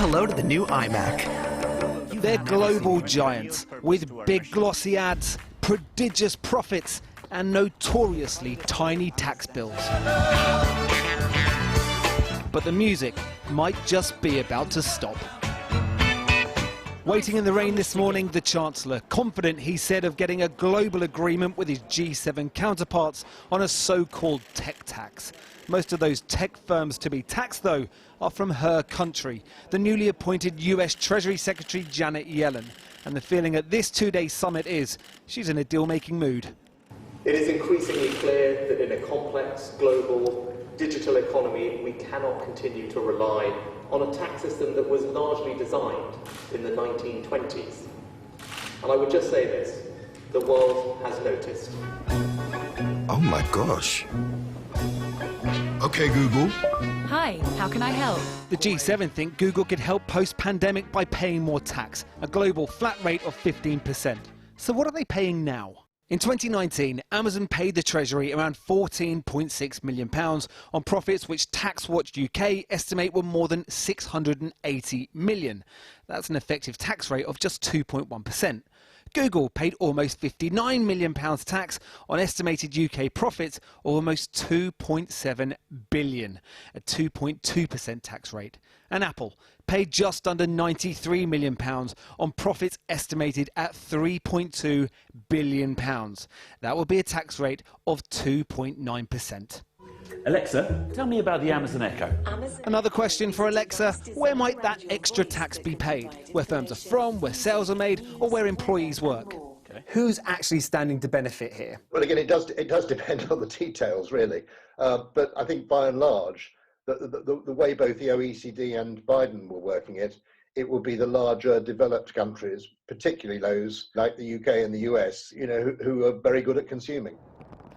hello to the new iMac. They're global giants with big glossy ads, prodigious profits and notoriously tiny tax bills. But the music might just be about to stop. Waiting in the rain this morning, the Chancellor, confident, he said, of getting a global agreement with his G7 counterparts on a so-called tech tax. Most of those tech firms to be taxed, though, are from her country, the newly appointed US Treasury Secretary Janet Yellen. And the feeling at this two-day summit is she's in a deal-making mood. It is increasingly clear that in a complex, global, digital economy, we cannot continue to rely on a tax system that was largely designed in the 1920s. And I would just say this, the world has noticed. Oh my gosh. Okay, Google. Hi, how can I help? The G7 think Google could help post-pandemic by paying more tax, a global flat rate of 15%. So what are they paying now? In 2019, Amazon paid the Treasury around £14.6 million on profits which TaxWatch UK estimate were more than £680 million. That's an effective tax rate of just 2.1%. Google paid almost £59 million tax on estimated UK profits of almost £2.7 billion, a 2.2% tax rate. And Apple paid just under £93 million on profits estimated at £3.2 billion. That will be a tax rate of 2.9%. Alexa, tell me about the Amazon Echo. Another question for Alexa, where might that extra tax be paid? Where firms are from, where sales are made, or where employees work? Okay. Who's actually standing to benefit here? Well, again, it does depend on the details, really. But I think by and large, the way both the OECD and Biden were working it, it will be the larger developed countries, particularly those like the UK and the US, who are very good at consuming.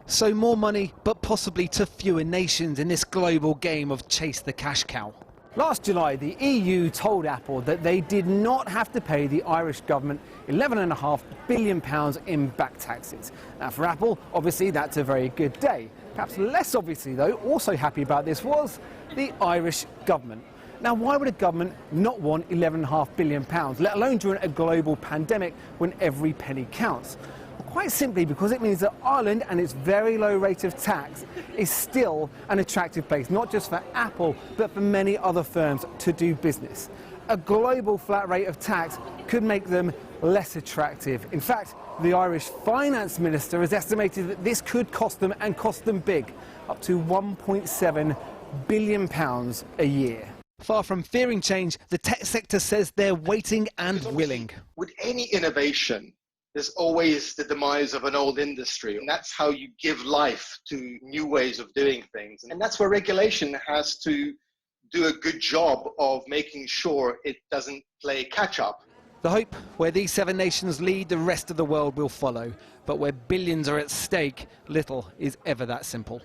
So more money, but possibly to fewer nations in this global game of chase the cash cow. Last July, the EU told Apple that they did not have to pay the Irish government £11.5 billion in back taxes. Now for Apple, obviously that's a very good day. Perhaps less obviously though, also happy about this was the Irish government. Now why would a government not want £11.5 billion, let alone during a global pandemic when every penny counts? Quite simply because it means that Ireland and its very low rate of tax is still an attractive place, not just for Apple, but for many other firms to do business. A global flat rate of tax could make them less attractive. In fact, the Irish finance minister has estimated that this could cost them, and cost them big, up to £1.7 billion a year. Far from fearing change, the tech sector says they're waiting and willing. With any innovation, there's always the demise of an old industry, and that's how you give life to new ways of doing things. And that's where regulation has to do a good job of making sure it doesn't play catch-up. The hope, where these 7 nations lead, the rest of the world will follow. But where billions are at stake, little is ever that simple.